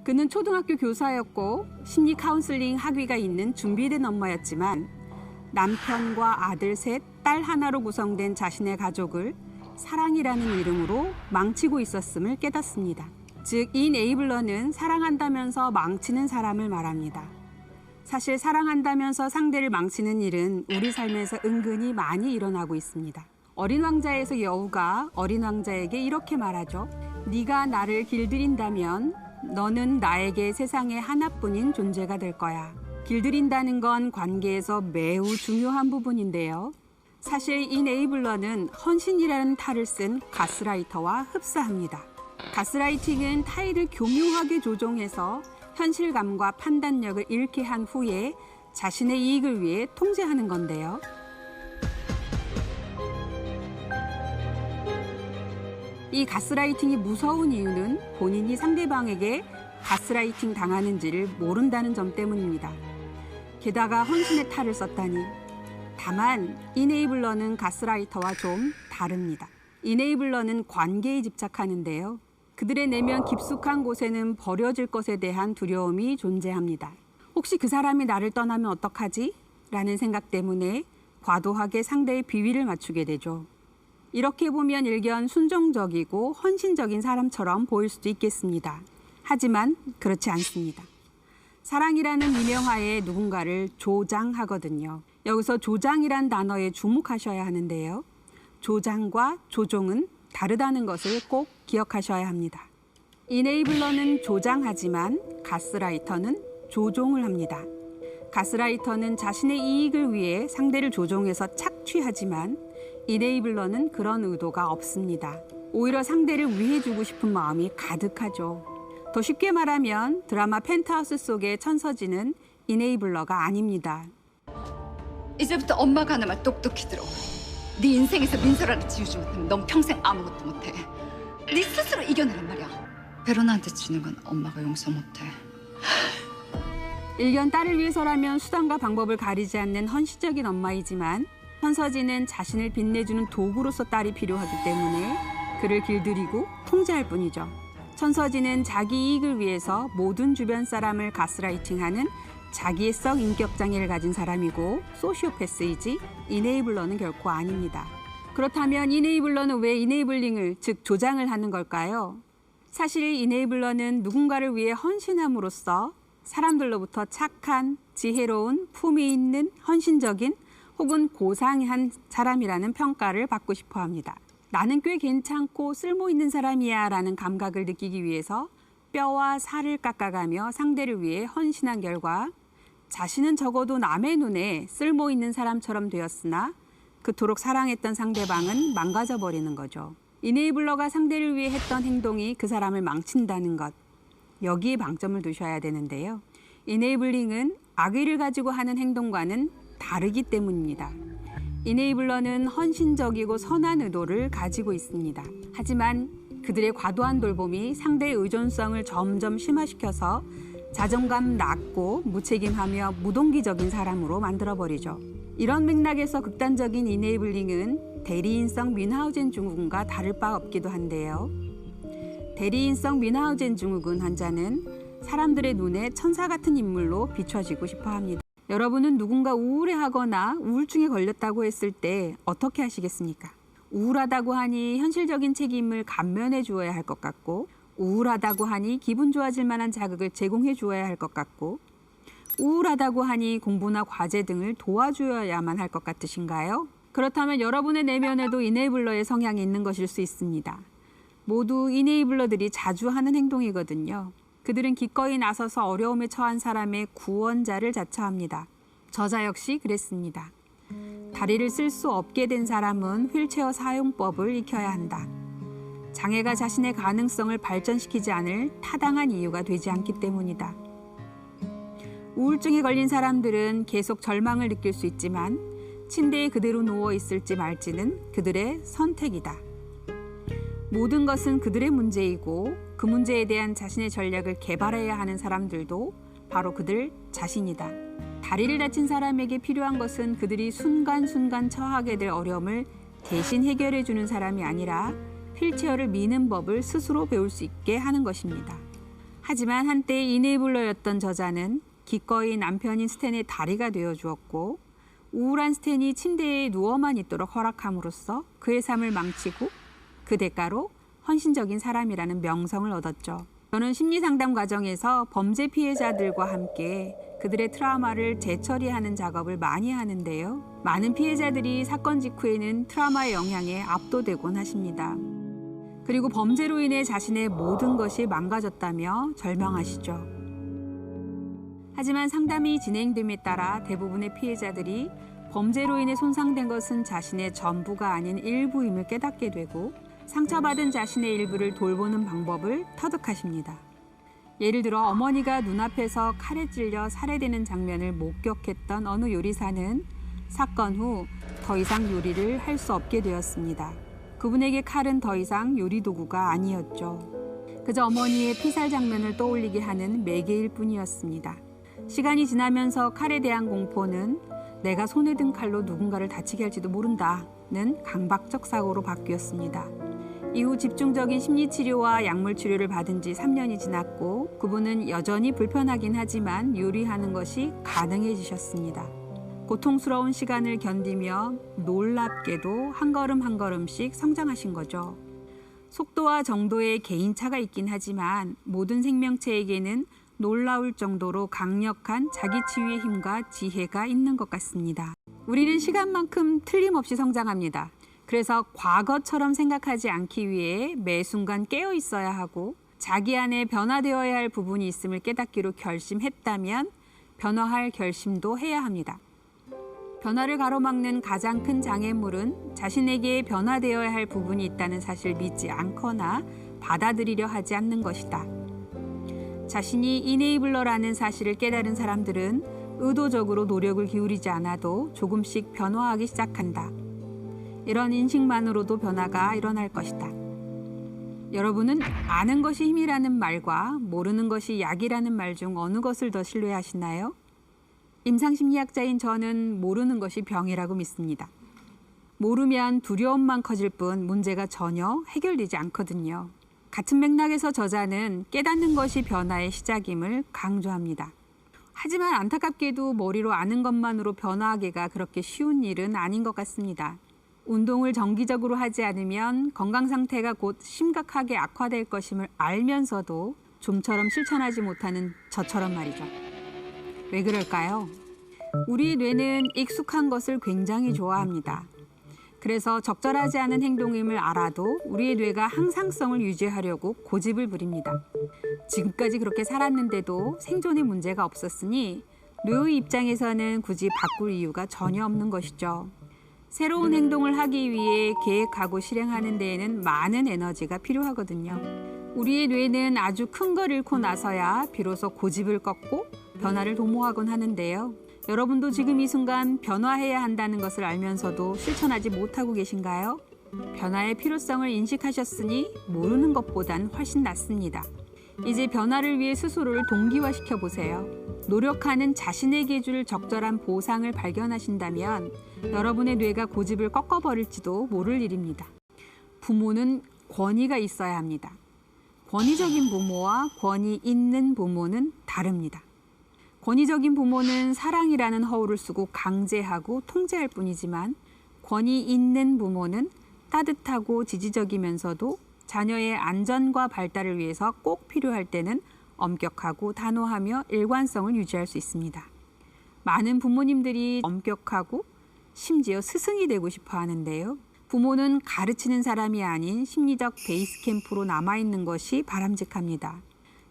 그는 초등학교 교사였고 심리 카운슬링 학위가 있는 준비된 엄마였지만 남편과 아들 셋, 딸 하나로 구성된 자신의 가족을 사랑이라는 이름으로 망치고 있었음을 깨닫습니다. 즉, 이 네이블러는 사랑한다면서 망치는 사람을 말합니다. 사실 사랑한다면서 상대를 망치는 일은 우리 삶에서 은근히 많이 일어나고 있습니다. 어린 왕자에서 여우가 어린 왕자에게 이렇게 말하죠. 네가 나를 길들인다면 너는 나에게 세상에 하나뿐인 존재가 될 거야. 길들인다는 건 관계에서 매우 중요한 부분인데요. 사실 이 네이블러는 헌신이라는 탈을 쓴 가스라이터와 흡사합니다. 가스라이팅은 타인을 교묘하게 조종해서 현실감과 판단력을 잃게 한 후에 자신의 이익을 위해 통제하는 건데요. 이 가스라이팅이 무서운 이유는 본인이 상대방에게 가스라이팅 당하는지를 모른다는 점 때문입니다. 게다가 헌신의 탈을 썼다니. 다만 이네이블러는 가스라이터와 좀 다릅니다. 이네이블러는 관계에 집착하는데요. 그들의 내면 깊숙한 곳에는 버려질 것에 대한 두려움이 존재합니다. 혹시 그 사람이 나를 떠나면 어떡하지? 라는 생각 때문에 과도하게 상대의 비위를 맞추게 되죠. 이렇게 보면 일견 순종적이고 헌신적인 사람처럼 보일 수도 있겠습니다. 하지만 그렇지 않습니다. 사랑이라는 민영화에 누군가를 조장하거든요. 여기서 조장이란 단어에 주목하셔야 하는데요. 조장과 조종은 다르다는 것을 꼭 기억하셔야 합니다. 이네이블러는 조장하지만 가스라이터는 조종을 합니다. 가스라이터는 자신의 이익을 위해 상대를 조종해서 착취하지만 이네이블러는 그런 의도가 없습니다. 오히려 상대를 위해주고 싶은 마음이 가득하죠. 더 쉽게 말하면 드라마 펜트하우스 속의 천서진은 이네이블러가 아닙니다. 이제부터 엄마가 하나만 똑똑히 들어. 네 인생에서 민설아를 지우지 못하면 넌 평생 아무것도 못해. 네 스스로 이겨내란 말이야. 베로나한테 지는 건 엄마가 용서 못해. 일견 딸을 위해서라면 수단과 방법을 가리지 않는 헌신적인 엄마이지만 천서진은 자신을 빛내주는 도구로서 딸이 필요하기 때문에 그를 길들이고 통제할 뿐이죠. 천서진은 자기 이익을 위해서 모든 주변 사람을 가스라이팅하는 자기애성 인격장애를 가진 사람이고 소시오패스이지 이네이블러는 결코 아닙니다. 그렇다면 이네이블러는 왜 이네이블링을, 즉 조장을 하는 걸까요? 사실 이네이블러는 누군가를 위해 헌신함으로써 사람들로부터 착한, 지혜로운, 품위 있는, 헌신적인 혹은 고상한 사람이라는 평가를 받고 싶어 합니다. 나는 꽤 괜찮고 쓸모 있는 사람이야 라는 감각을 느끼기 위해서 뼈와 살을 깎아가며 상대를 위해 헌신한 결과 자신은 적어도 남의 눈에 쓸모 있는 사람처럼 되었으나 그토록 사랑했던 상대방은 망가져버리는 거죠. 이네이블러가 상대를 위해 했던 행동이 그 사람을 망친다는 것. 여기에 방점을 두셔야 되는데요. 이네이블링은 악의를 가지고 하는 행동과는 다르기 때문입니다. 이네이블러는 헌신적이고 선한 의도를 가지고 있습니다. 하지만 그들의 과도한 돌봄이 상대의 의존성을 점점 심화시켜서 자존감 낮고 무책임하며 무동기적인 사람으로 만들어버리죠. 이런 맥락에서 극단적인 이네이블링은 대리인성 뮌하우젠 증후군과 다를 바 없기도 한데요. 대리인성 뮌하우젠 증후군 환자는 사람들의 눈에 천사 같은 인물로 비춰지고 싶어 합니다. 여러분은 누군가 우울해하거나 우울증에 걸렸다고 했을 때 어떻게 하시겠습니까? 우울하다고 하니 현실적인 책임을 감면해 주어야 할 것 같고, 우울하다고 하니 기분 좋아질 만한 자극을 제공해 주어야 할 것 같고, 우울하다고 하니 공부나 과제 등을 도와주어야만 할 것 같으신가요? 그렇다면 여러분의 내면에도 이네이블러의 성향이 있는 것일 수 있습니다. 모두 이네이블러들이 자주 하는 행동이거든요. 그들은 기꺼이 나서서 어려움에 처한 사람의 구원자를 자처합니다. 저자 역시 그랬습니다. 다리를 쓸 수 없게 된 사람은 휠체어 사용법을 익혀야 한다. 장애가 자신의 가능성을 발전시키지 않을 타당한 이유가 되지 않기 때문이다. 우울증에 걸린 사람들은 계속 절망을 느낄 수 있지만 침대에 그대로 누워 있을지 말지는 그들의 선택이다. 모든 것은 그들의 문제이고 그 문제에 대한 자신의 전략을 개발해야 하는 사람들도 바로 그들 자신이다. 다리를 다친 사람에게 필요한 것은 그들이 순간순간 처하게 될 어려움을 대신 해결해 주는 사람이 아니라 휠체어를 미는 법을 스스로 배울 수 있게 하는 것입니다. 하지만 한때 이네이블러였던 저자는 기꺼이 남편인 스탠의 다리가 되어주었고 우울한 스탠이 침대에 누워만 있도록 허락함으로써 그의 삶을 망치고 그 대가로 헌신적인 사람이라는 명성을 얻었죠. 저는 심리상담 과정에서 범죄 피해자들과 함께 그들의 트라우마를 재처리하는 작업을 많이 하는데요. 많은 피해자들이 사건 직후에는 트라우마의 영향에 압도되곤 하십니다. 그리고 범죄로 인해 자신의 모든 것이 망가졌다며 절망하시죠. 하지만 상담이 진행됨에 따라 대부분의 피해자들이 범죄로 인해 손상된 것은 자신의 전부가 아닌 일부임을 깨닫게 되고 상처받은 자신의 일부를 돌보는 방법을 터득하십니다. 예를 들어 어머니가 눈앞에서 칼에 찔려 살해되는 장면을 목격했던 어느 요리사는 사건 후 더 이상 요리를 할 수 없게 되었습니다. 그분에게 칼은 더 이상 요리 도구가 아니었죠. 그저 어머니의 피살 장면을 떠올리게 하는 매개일 뿐이었습니다. 시간이 지나면서 칼에 대한 공포는 내가 손에 든 칼로 누군가를 다치게 할지도 모른다는 강박적 사고로 바뀌었습니다. 이후 집중적인 심리치료와 약물치료를 받은 지 3년이 지났고 그분은 여전히 불편하긴 하지만 요리하는 것이 가능해지셨습니다. 고통스러운 시간을 견디며 놀랍게도 한 걸음 한 걸음씩 성장하신 거죠. 속도와 정도의 개인차가 있긴 하지만 모든 생명체에게는 놀라울 정도로 강력한 자기 치유의 힘과 지혜가 있는 것 같습니다. 우리는 시간만큼 틀림없이 성장합니다. 그래서 과거처럼 생각하지 않기 위해 매 순간 깨어 있어야 하고 자기 안에 변화되어야 할 부분이 있음을 깨닫기로 결심했다면 변화할 결심도 해야 합니다. 변화를 가로막는 가장 큰 장애물은 자신에게 변화되어야 할 부분이 있다는 사실을 믿지 않거나 받아들이려 하지 않는 것이다. 자신이 이네이블러라는 사실을 깨달은 사람들은 의도적으로 노력을 기울이지 않아도 조금씩 변화하기 시작한다. 이런 인식만으로도 변화가 일어날 것이다. 여러분은 아는 것이 힘이라는 말과 모르는 것이 약이라는 말 중 어느 것을 더 신뢰하시나요? 임상심리학자인 저는 모르는 것이 병이라고 믿습니다. 모르면 두려움만 커질 뿐 문제가 전혀 해결되지 않거든요. 같은 맥락에서 저자는 깨닫는 것이 변화의 시작임을 강조합니다. 하지만 안타깝게도 머리로 아는 것만으로 변화하기가 그렇게 쉬운 일은 아닌 것 같습니다. 운동을 정기적으로 하지 않으면 건강 상태가 곧 심각하게 악화될 것임을 알면서도 좀처럼 실천하지 못하는 저처럼 말이죠. 왜 그럴까요? 우리 뇌는 익숙한 것을 굉장히 좋아합니다. 그래서 적절하지 않은 행동임을 알아도 우리의 뇌가 항상성을 유지하려고 고집을 부립니다. 지금까지 그렇게 살았는데도 생존에 문제가 없었으니 뇌의 입장에서는 굳이 바꿀 이유가 전혀 없는 것이죠. 새로운 행동을 하기 위해 계획하고 실행하는 데에는 많은 에너지가 필요하거든요. 우리의 뇌는 아주 큰 걸 잃고 나서야 비로소 고집을 꺾고 변화를 도모하곤 하는데요. 여러분도 지금 이 순간 변화해야 한다는 것을 알면서도 실천하지 못하고 계신가요? 변화의 필요성을 인식하셨으니 모르는 것보단 훨씬 낫습니다. 이제 변화를 위해 스스로를 동기화시켜 보세요. 노력하는 자신에게 줄 적절한 보상을 발견하신다면 여러분의 뇌가 고집을 꺾어버릴지도 모를 일입니다. 부모는 권위가 있어야 합니다. 권위적인 부모와 권위 있는 부모는 다릅니다. 권위적인 부모는 사랑이라는 허울을 쓰고 강제하고 통제할 뿐이지만 권위 있는 부모는 따뜻하고 지지적이면서도 자녀의 안전과 발달을 위해서 꼭 필요할 때는 엄격하고 단호하며 일관성을 유지할 수 있습니다. 많은 부모님들이 엄격하고 심지어 스승이 되고 싶어 하는데요. 부모는 가르치는 사람이 아닌 심리적 베이스 캠프로 남아있는 것이 바람직합니다.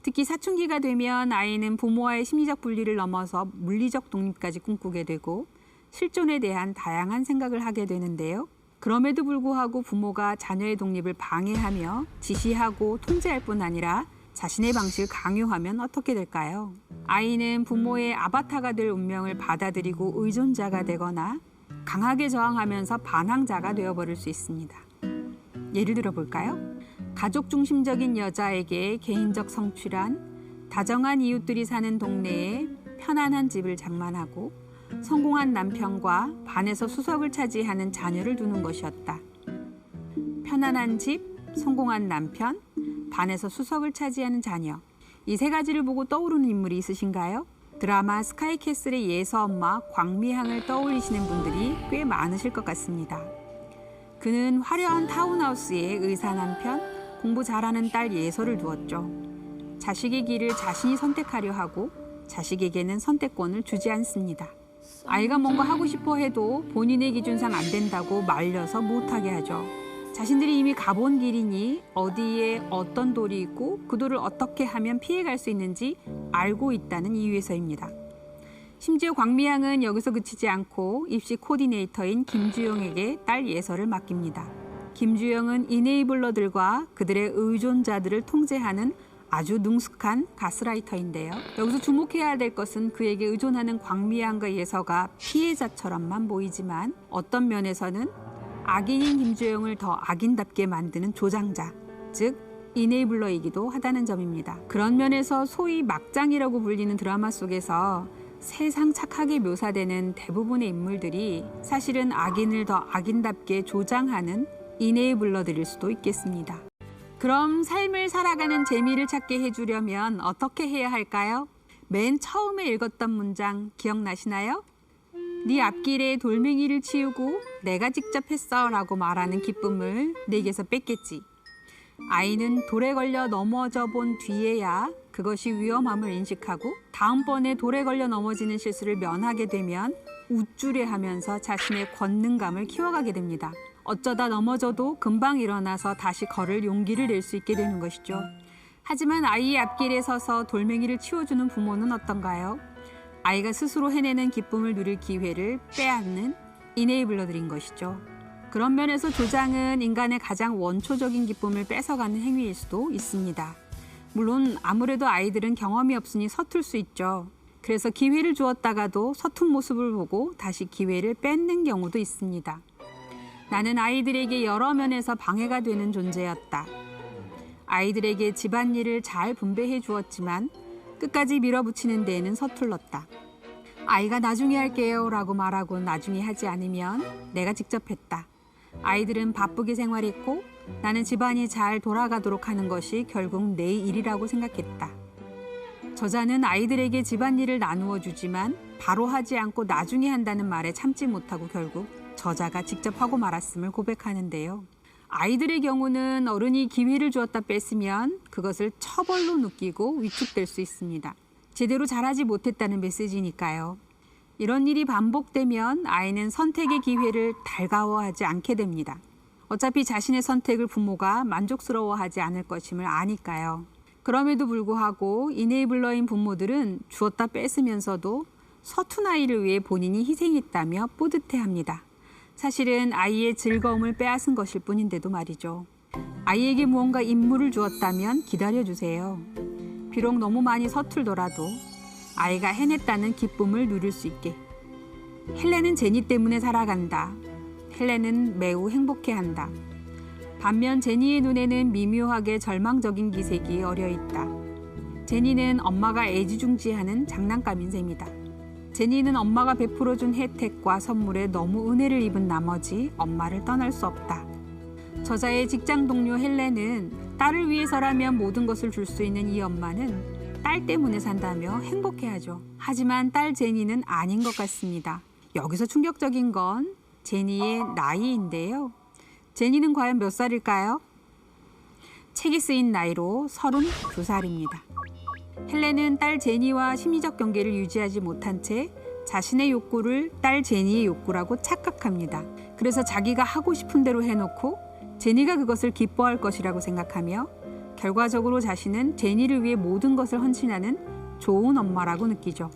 특히 사춘기가 되면 아이는 부모와의 심리적 분리를 넘어서 물리적 독립까지 꿈꾸게 되고 실존에 대한 다양한 생각을 하게 되는데요. 그럼에도 불구하고 부모가 자녀의 독립을 방해하며 지시하고 통제할 뿐 아니라 자신의 방식을 강요하면 어떻게 될까요? 아이는 부모의 아바타가 될 운명을 받아들이고 의존자가 되거나 강하게 저항하면서 반항자가 되어버릴 수 있습니다. 예를 들어 볼까요? 가족 중심적인 여자에게 개인적 성취란 다정한 이웃들이 사는 동네에 편안한 집을 장만하고 성공한 남편과 반에서 수석을 차지하는 자녀를 두는 것이었다. 편안한 집, 성공한 남편, 반에서 수석을 차지하는 자녀. 이 세 가지를 보고 떠오르는 인물이 있으신가요? 드라마 스카이캐슬의 예서 엄마 광미향을 떠올리시는 분들이 꽤 많으실 것 같습니다. 그는 화려한 타운하우스에 의사 남편, 공부 잘하는 딸 예서를 두었죠. 자식의 길을 자신이 선택하려 하고 자식에게는 선택권을 주지 않습니다. 아이가 뭔가 하고 싶어 해도 본인의 기준상 안 된다고 말려서 못하게 하죠. 자신들이 이미 가본 길이니 어디에 어떤 돌이 있고 그 돌을 어떻게 하면 피해갈 수 있는지 알고 있다는 이유에서입니다. 심지어 광미향은 여기서 그치지 않고 입시 코디네이터인 김주영에게 딸 예서를 맡깁니다. 김주영은 이네이블러들과 그들의 의존자들을 통제하는 아주 능숙한 가스라이터인데요. 여기서 주목해야 될 것은 그에게 의존하는 광미향과 예서가 피해자처럼만 보이지만 어떤 면에서는 악인인 김주영을 더 악인답게 만드는 조장자, 즉 이네이블러이기도 하다는 점입니다. 그런 면에서 소위 막장이라고 불리는 드라마 속에서 세상 착하게 묘사되는 대부분의 인물들이 사실은 악인을 더 악인답게 조장하는 이네이블러들일 수도 있겠습니다. 그럼 삶을 살아가는 재미를 찾게 해주려면 어떻게 해야 할까요? 맨 처음에 읽었던 문장 기억나시나요? 네 앞길에 돌멩이를 치우고 내가 직접 했어 라고 말하는 기쁨을 내게서 뺐겠지. 아이는 돌에 걸려 넘어져 본 뒤에야 그것이 위험함을 인식하고 다음번에 돌에 걸려 넘어지는 실수를 면하게 되면 우쭐해하면서 자신의 권능감을 키워가게 됩니다. 어쩌다 넘어져도 금방 일어나서 다시 걸을 용기를 낼 수 있게 되는 것이죠. 하지만 아이의 앞길에 서서 돌멩이를 치워주는 부모는 어떤가요? 아이가 스스로 해내는 기쁨을 누릴 기회를 빼앗는 이네이블러들인 것이죠. 그런 면에서 조장은 인간의 가장 원초적인 기쁨을 뺏어가는 행위일 수도 있습니다. 물론 아무래도 아이들은 경험이 없으니 서툴 수 있죠. 그래서 기회를 주었다가도 서툰 모습을 보고 다시 기회를 뺏는 경우도 있습니다. 나는 아이들에게 여러 면에서 방해가 되는 존재였다. 아이들에게 집안일을 잘 분배해 주었지만 끝까지 밀어붙이는 데에는 서툴렀다. 아이가 나중에 할게요 라고 말하고 나중에 하지 않으면 내가 직접 했다. 아이들은 바쁘게 생활했고 나는 집안이 잘 돌아가도록 하는 것이 결국 내 일이라고 생각했다. 저자는 아이들에게 집안일을 나누어 주지만 바로 하지 않고 나중에 한다는 말에 참지 못하고 결국 저자가 직접 하고 말았음을 고백하는데요. 아이들의 경우는 어른이 기회를 주었다 뺐으면 그것을 처벌로 느끼고 위축될 수 있습니다. 제대로 잘하지 못했다는 메시지니까요. 이런 일이 반복되면 아이는 선택의 기회를 달가워하지 않게 됩니다. 어차피 자신의 선택을 부모가 만족스러워하지 않을 것임을 아니까요. 그럼에도 불구하고 이네이블러인 부모들은 주었다 뺏으면서도 서툰 아이를 위해 본인이 희생했다며 뿌듯해합니다. 사실은 아이의 즐거움을 빼앗은 것일 뿐인데도 말이죠. 아이에게 무언가 임무를 주었다면 기다려주세요. 비록 너무 많이 서툴더라도 아이가 해냈다는 기쁨을 누릴 수 있게. 헬렌은 제니 때문에 살아간다. 헬렌은 매우 행복해한다. 반면 제니의 눈에는 미묘하게 절망적인 기색이 어려있다. 제니는 엄마가 애지중지하는 장난감인 셈이다. 제니는 엄마가 베풀어준 혜택과 선물에 너무 은혜를 입은 나머지 엄마를 떠날 수 없다. 저자의 직장 동료 헬렌은 딸을 위해서라면 모든 것을 줄 수 있는 이 엄마는 딸 때문에 산다며 행복해하죠. 하지만 딸 제니는 아닌 것 같습니다. 여기서 충격적인 건 제니의 나이인데요. 제니는 과연 몇 살일까요? 책이 쓰인 나이로 32살입니다. 헬렌은 딸 제니와 심리적 경계를 유지하지 못한 채 자신의 욕구를 딸 제니의 욕구라고 착각합니다. 그래서 자기가 하고 싶은 대로 해놓고 제니가 그것을 기뻐할 것이라고 생각하며 결과적으로 자신은 제니를 위해 모든 것을 헌신하는 좋은 엄마라고 느끼죠.